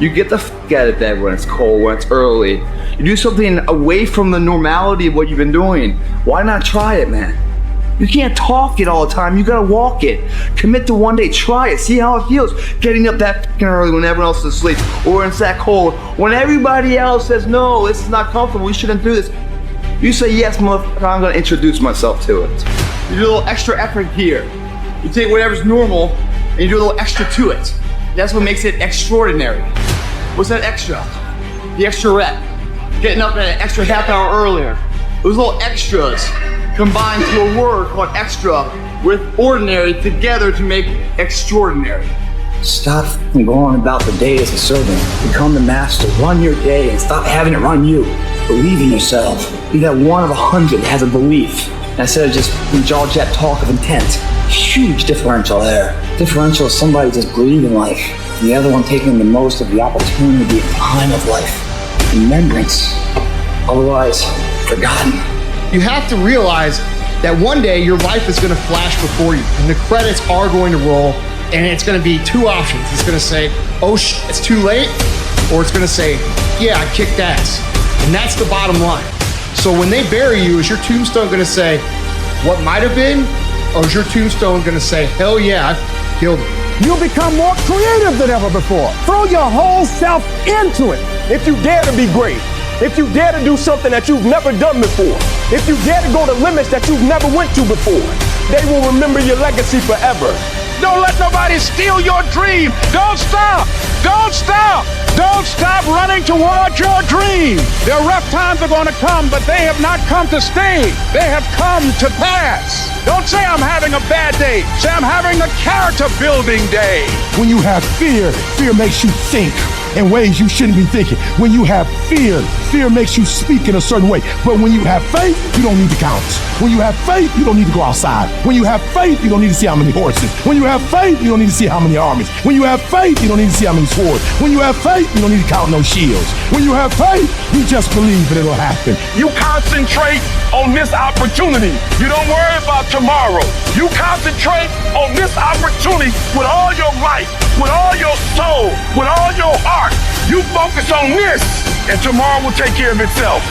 E: You get the fuck out of bed when it's cold, when it's early. You do something away from the normality of what you've been doing. Why not try it, man? You can't talk it all the time. You gotta walk it. Commit to one day. Try it. See how it feels. Getting up that fucking early when everyone else is asleep, or when it's that cold, when everybody else says, no, this is not comfortable, we shouldn't do this. You say, yes, motherfucker, I'm gonna introduce myself to it. You do a little extra effort here. You take whatever's normal, and you do a little extra to it. That's what makes it extraordinary. What's that extra?
D: the extra rep, getting up an extra half hour earlier. Those little extras combined to a word called extra with ordinary together to make extraordinary.
E: Stop going on about the day as a servant. Become the master. Run your day and stop having it run you. Believe in yourself. Be that one of 100 that has a belief instead of just jaw-jet talk of intent. Huge differential there. Differential is somebody just breathing life, and the other one taking the most of the opportunity and time of life. Remembrance. Otherwise, forgotten.
F: You have to realize that one day your life is going to flash before you, and the credits are going to roll, and it's going to be two options. It's going to say, oh it's too late, or it's going to say, yeah, I kicked ass. And that's the bottom line. So when they bury you, is your tombstone going to say, what might have been, or is your tombstone going to say, hell yeah, I killed him?
Z: You'll become more creative than ever before. Throw your whole self into it. If you dare to be great, if you dare to do something that you've never done before, if you dare to go to limits that you've never went to before, they will remember your legacy forever.
P: Don't let nobody steal your dream. Don't stop. Don't stop. Don't stop running towards your dream. Their rough times are going to come, but they have not come to stay. They have come to pass. Don't say I'm having a bad day. Say I'm having a character building day.
Z: When you have fear, fear makes you think in ways you shouldn't be thinking. When you have fear, fear makes you speak in a certain way. But when you have faith, you don't need to count. When you have faith, you don't need to go outside. When you have faith, you don't need to see how many horses. When you have faith, you don't need to see how many armies. When you have faith, you don't need to see how many swords. When you have faith, you don't need to count no shields. When you have faith, you just believe that it'll happen.
B: You concentrate on this opportunity. You don't worry about tomorrow. You concentrate on this opportunity with all your life, with all your soul, with all your heart. You focus on this, and tomorrow will take care of itself.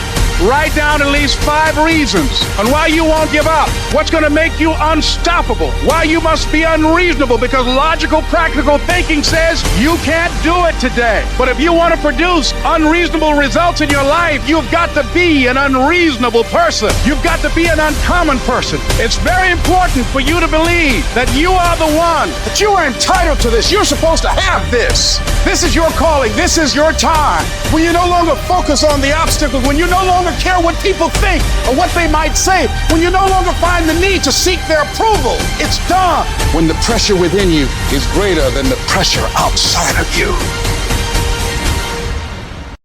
P: Write down at least 5 reasons on why you won't give up. What's going to make you unstoppable? Why you must be unreasonable, because logical, practical thinking says you can't do it today. But if you want to produce unreasonable results in your life, you've got to be an unreasonable person. You've got to be an uncommon person. It's very important for you to believe that you are the one, that you are entitled to this. You're supposed to have this. This is your calling. This is your time. When you no longer focus on the obstacles, when you no longer care what people think or what they might say, when you no longer find the need to seek their approval, it's done. When the pressure within you is greater than the pressure outside of you.